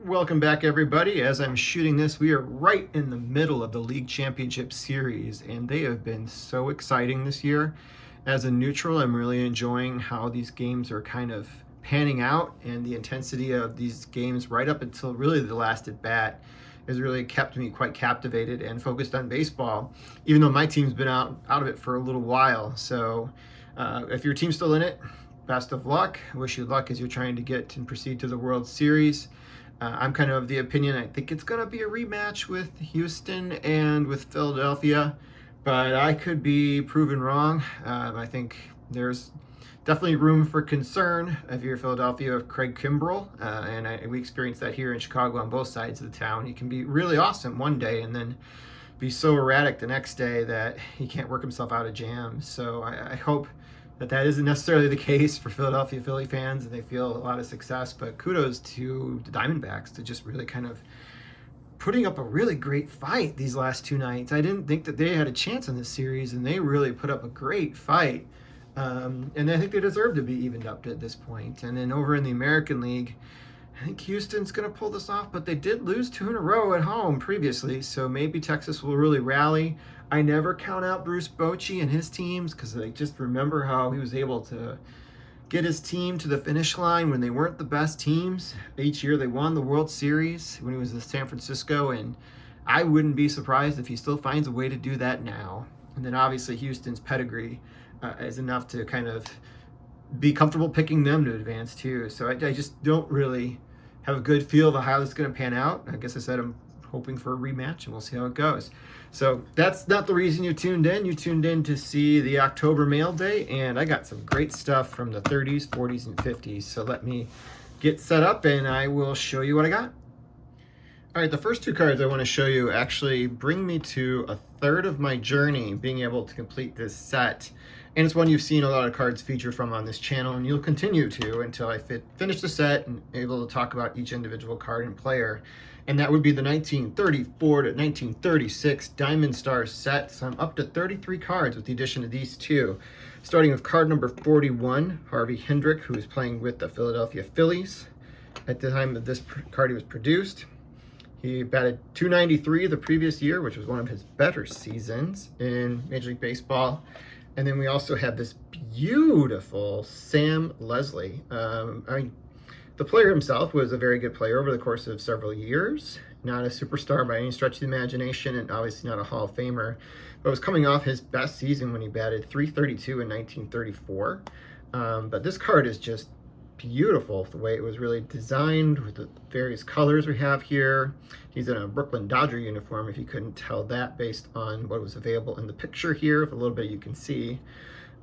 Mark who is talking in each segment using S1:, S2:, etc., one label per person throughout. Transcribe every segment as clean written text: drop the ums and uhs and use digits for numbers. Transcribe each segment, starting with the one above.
S1: Welcome back, everybody. As I'm shooting this, we are right in the middle of the League Championship Series, and they have been so exciting this year. As a neutral, I'm really enjoying how these games are kind of panning out, and the intensity of these games right up until really the last at bat has really kept me quite captivated and focused on baseball, even though my team's been out of it for a little while. So if your team's still in it, best of luck. I wish you luck as you're trying to get and proceed to the World Series. I'm kind of of the opinion I think it's going to be a rematch with Houston and with Philadelphia, but I could be proven wrong. I think there's definitely room for concern if you're Philadelphia of Craig Kimbrell, and we experienced that here in Chicago on both sides of the town. He can be really awesome one day and then be so erratic the next day that he can't work himself out of jams. So I hope that isn't necessarily the case for Philadelphia Philly fans, and they feel a lot of success. But kudos to the Diamondbacks to just really kind of putting up a really great fight these last two nights. I didn't think that they had a chance in this series, and they really put up a great fight. And I think they deserve to be evened up at this point. And then over in the American League, I think Houston's going to pull this off, but they did lose two in a row at home previously, so maybe Texas will really rally. I never count out Bruce Bochy and his teams because I just remember how he was able to get his team to the finish line when they weren't the best teams. Each year they won the World Series when he was in San Francisco, and I wouldn't be surprised if he still finds a way to do that now. And then obviously Houston's pedigree is enough to kind of be comfortable picking them to advance too. So I just don't really have a good feel of how this is going to pan out. I guess I said I'm hoping for a rematch, and we'll see how it goes. So that's not the reason you tuned in. You tuned in to see the October mail day, and I got some great stuff from the 30s, 40s, and 50s. So let me get set up, and I will show you what I got. All right, the first two cards I want to show you actually bring me to a third of my journey being able to complete this set. And it's one you've seen a lot of cards feature from on this channel, and you'll continue to until I finish the set and able to talk about each individual card and player. And that would be the 1934 to 1936 Diamond Star set. So I'm up to 33 cards with the addition of these two. Starting with card number 41, Harvey Hendrick, who is playing with the Philadelphia Phillies. At the time that this card was produced, he batted .293 the previous year, which was one of his better seasons in Major League Baseball. And then we also have this beautiful Sam Leslie. The player himself was a very good player over the course of several years. Not a superstar by any stretch of the imagination, and obviously not a Hall of Famer, but was coming off his best season when he batted .332 in 1934. But this card is just beautiful, the way it was really designed with the various colors we have here. He's in a Brooklyn Dodger uniform, if you couldn't tell that based on what was available in the picture here. With a little bit you can see.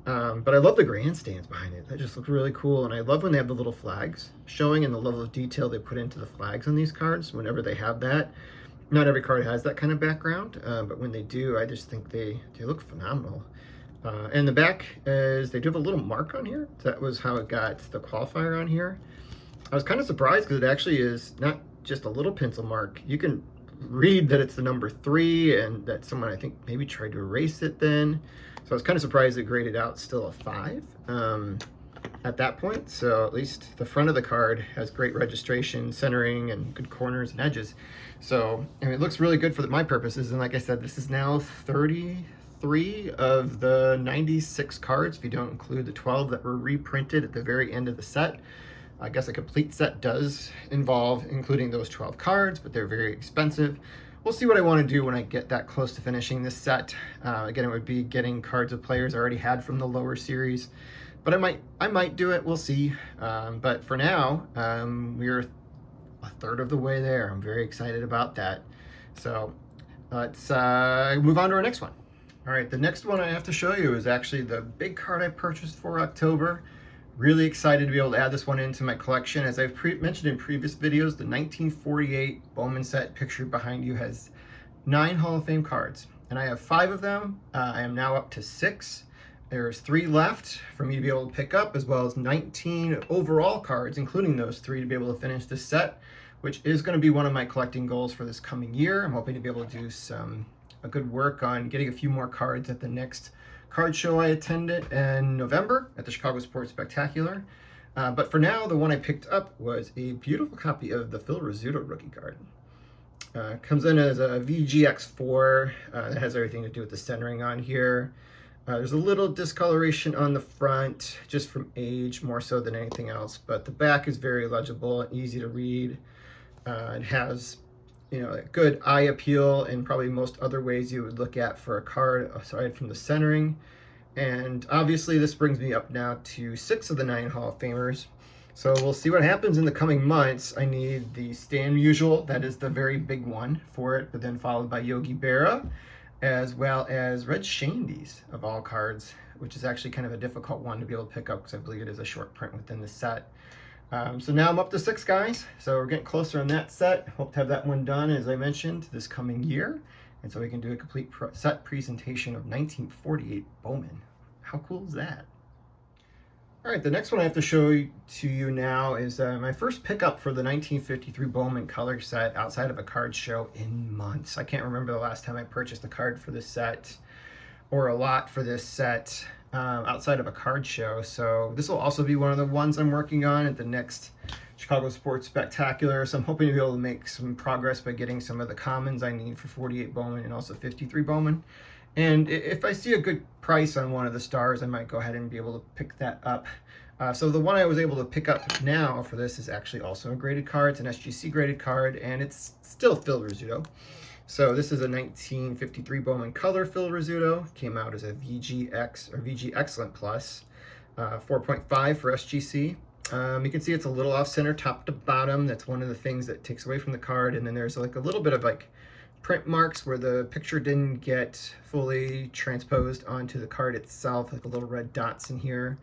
S1: But I love the grandstands behind it. That just looks really cool. And I love when they have the little flags showing and the level of detail they put into the flags on these cards whenever they have that. Not every card has that kind of background, but when they do, I just think they look phenomenal. And the back is, they do have a little mark on here. That was how it got the qualifier on here. I was kind of surprised because it actually is not just a little pencil mark. You can read that it's the number 3 and that someone, I think, maybe tried to erase it then. So I was kind of surprised it graded out still a 5 at that point. So at least the front of the card has great registration, centering, and good corners and edges. So it looks really good for my purposes. And like I said, this is now 33 of the 96 cards, if you don't include the 12 that were reprinted at the very end of the set. I guess a complete set does involve including those 12 cards, but they're very expensive. We'll see what I want to do when I get that close to finishing this set. Again, it would be getting cards of players I already had from the lower series, but I might do it. We'll see. But for now, we're a third of the way there. I'm very excited about that. So let's move on to our next one. All right, the next one I have to show you is actually the big card I purchased for October. Really excited to be able to add this one into my collection. As I've mentioned in previous videos, the 1948 Bowman set pictured behind you has 9 Hall of Fame cards, and I have 5 of them. I am now up to 6. There's 3 left for me to be able to pick up, as well as 19 overall cards, including those 3, to be able to finish this set, which is going to be one of my collecting goals for this coming year. I'm hoping to be able to do a good work on getting a few more cards at the next card show I attended in November at the Chicago Sports Spectacular. But for now, the one I picked up was a beautiful copy of the Phil Rizzuto rookie card. Comes in as a VGX4. That has everything to do with the centering on here. There's a little discoloration on the front, just from age more so than anything else, but the back is very legible and easy to read. It has, a good eye appeal in probably most other ways you would look at for a card, aside from the centering. And obviously this brings me up now to 6 of the 9 Hall of Famers. So we'll see what happens in the coming months. I need the Stan Musial, that is the very big one for it, but then followed by Yogi Berra, as well as Red Shandy's of all cards, which is actually kind of a difficult one to be able to pick up because I believe it is a short print within the set. So now I'm up to 6 guys, so we're getting closer on that set. Hope to have that one done, as I mentioned, this coming year. And so we can do a complete set presentation of 1948 Bowman. How cool is that? All right, the next one I have to show to you now is my first pickup for the 1953 Bowman color set outside of a card show in months. I can't remember the last time I purchased a card for this set or a lot for this set outside of a card show. So this will also be one of the ones I'm working on at the next Chicago Sports Spectacular. So I'm hoping to be able to make some progress by getting some of the commons I need for 48 Bowman and also 53 Bowman. And if I see a good price on one of the stars, I might go ahead and be able to pick that up. So the one I was able to pick up now for this is actually also a graded card. It's an SGC graded card, and it's still Phil Rizzuto. So this is a 1953 Bowman Color Phil Rizzuto. Came out as a VGX or VG Excellent Plus, 4.5 for SGC. You can see it's a little off center top to bottom. That's one of the things that takes away from the card. And then there's like a little bit of like print marks where the picture didn't get fully transposed onto the card itself, like the little red dots in here.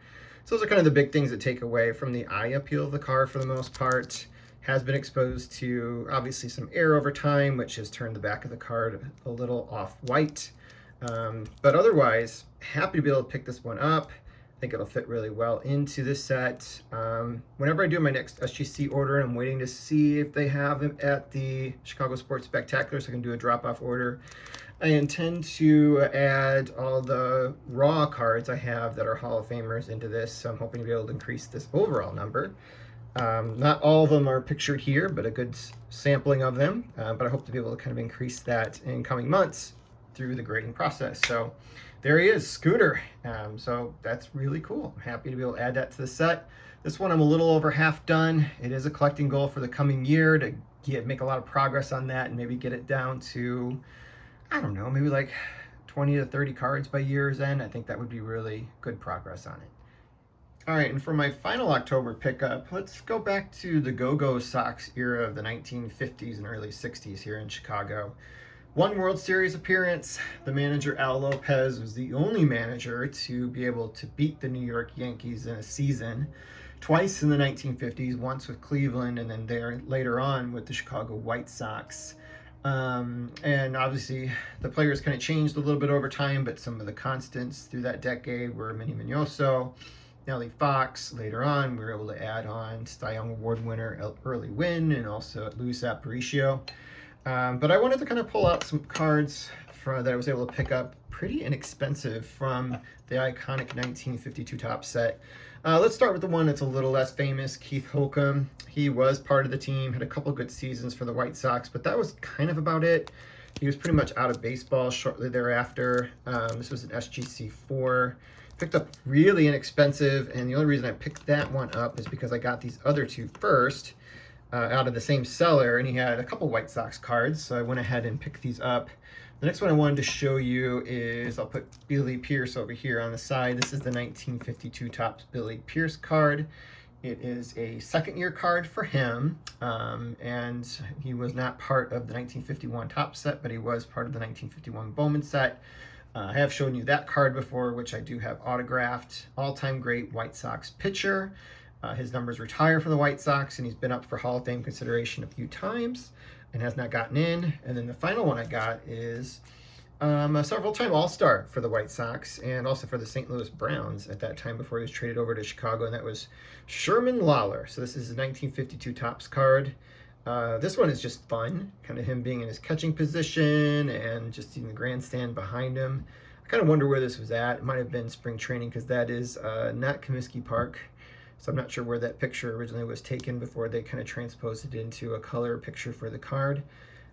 S1: So those are kind of the big things that take away from the eye appeal of the card for the most part. Has been exposed to obviously some air over time, which has turned the back of the card a little off-white. But otherwise, happy to be able to pick this one up. I think it'll fit really well into this set. Whenever I do my next SGC order, I'm waiting to see if they have it at the Chicago Sports Spectacular so I can do a drop-off order. I intend to add all the raw cards I have that are Hall of Famers into this, so I'm hoping to be able to increase this overall number. Not all of them are pictured here, but a good sampling of them. But I hope to be able to kind of increase that in coming months through the grading process. So there he is, Scooter. So that's really cool. I'm happy to be able to add that to the set. This one I'm a little over half done. It is a collecting goal for the coming year to make a lot of progress on that and maybe get it down to, I don't know, maybe like 20 to 30 cards by year's end. I think that would be really good progress on it. All right, and for my final October pickup, let's go back to the Go-Go Sox era of the 1950s and early 60s here in Chicago. One World Series appearance. The manager, Al Lopez, was the only manager to be able to beat the New York Yankees in a season. Twice in the 1950s, once with Cleveland, and then later on with the Chicago White Sox. And obviously, the players kind of changed a little bit over time, but some of the constants through that decade were Manny Minoso, Nellie Fox. Later on, we were able to add on Cy Young Award winner Early Wynn and also Luis Aparicio. But I wanted to kind of pull out some cards that I was able to pick up pretty inexpensive from the iconic 1952 top set. Let's start with the one that's a little less famous, Keith Holcomb. He was part of the team, had a couple good seasons for the White Sox, but that was kind of about it. He was pretty much out of baseball shortly thereafter. This was an SGC4. Picked up really inexpensive, and the only reason I picked that one up is because I got these other two first out of the same seller, and he had a couple White Sox cards, so I went ahead and picked these up. The next one I wanted to show you is, I'll put Billy Pierce over here on the side. This is the 1952 Topps Billy Pierce card. It is a second-year card for him, and he was not part of the 1951 Topps set, but he was part of the 1951 Bowman set. I have shown you that card before, which I do have autographed. All-time great White Sox pitcher. His numbers retire for the White Sox, and he's been up for Hall of Fame consideration a few times and has not gotten in. And then the final one I got is a several-time All-Star for the White Sox and also for the St. Louis Browns at that time before he was traded over to Chicago, and that was Sherman Lawler. So this is a 1952 Topps card. This one is just fun, kind of him being in his catching position and just seeing the grandstand behind him. I kind of wonder where this was at. It might have been spring training because that is not Comiskey Park. So I'm not sure where that picture originally was taken before they kind of transposed it into a color picture for the card.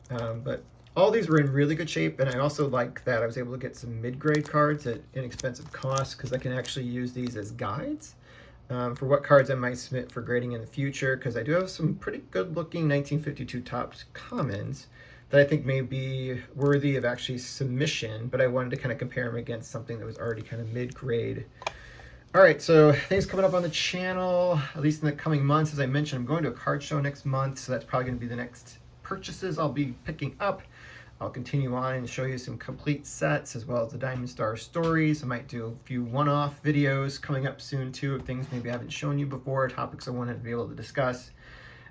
S1: But all these were in really good shape, and I also like that I was able to get some mid-grade cards at inexpensive cost because I can actually use these as guides for what cards I might submit for grading in the future, because I do have some pretty good-looking 1952 Topps commons that I think may be worthy of actually submission, but I wanted to kind of compare them against something that was already kind of mid-grade. All right, so things coming up on the channel, at least in the coming months. As I mentioned, I'm going to a card show next month, so that's probably going to be the next purchases I'll be picking up. I'll continue on and show you some complete sets as well as the Diamond Star stories. I might do a few one-off videos coming up soon too of things maybe I haven't shown you before, topics I wanted to be able to discuss.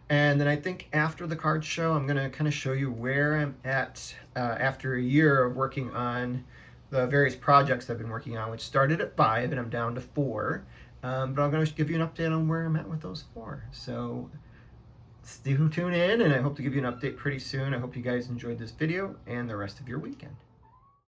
S1: And then I think after the card show, I'm going to kind of show you where I'm at after a year of working on the various projects I've been working on, which started at 5 and I'm down to 4. But I'm going to give you an update on where I'm at with those 4. So still tune in, and I hope to give you an update pretty soon. I hope you guys enjoyed this video and the rest of your weekend.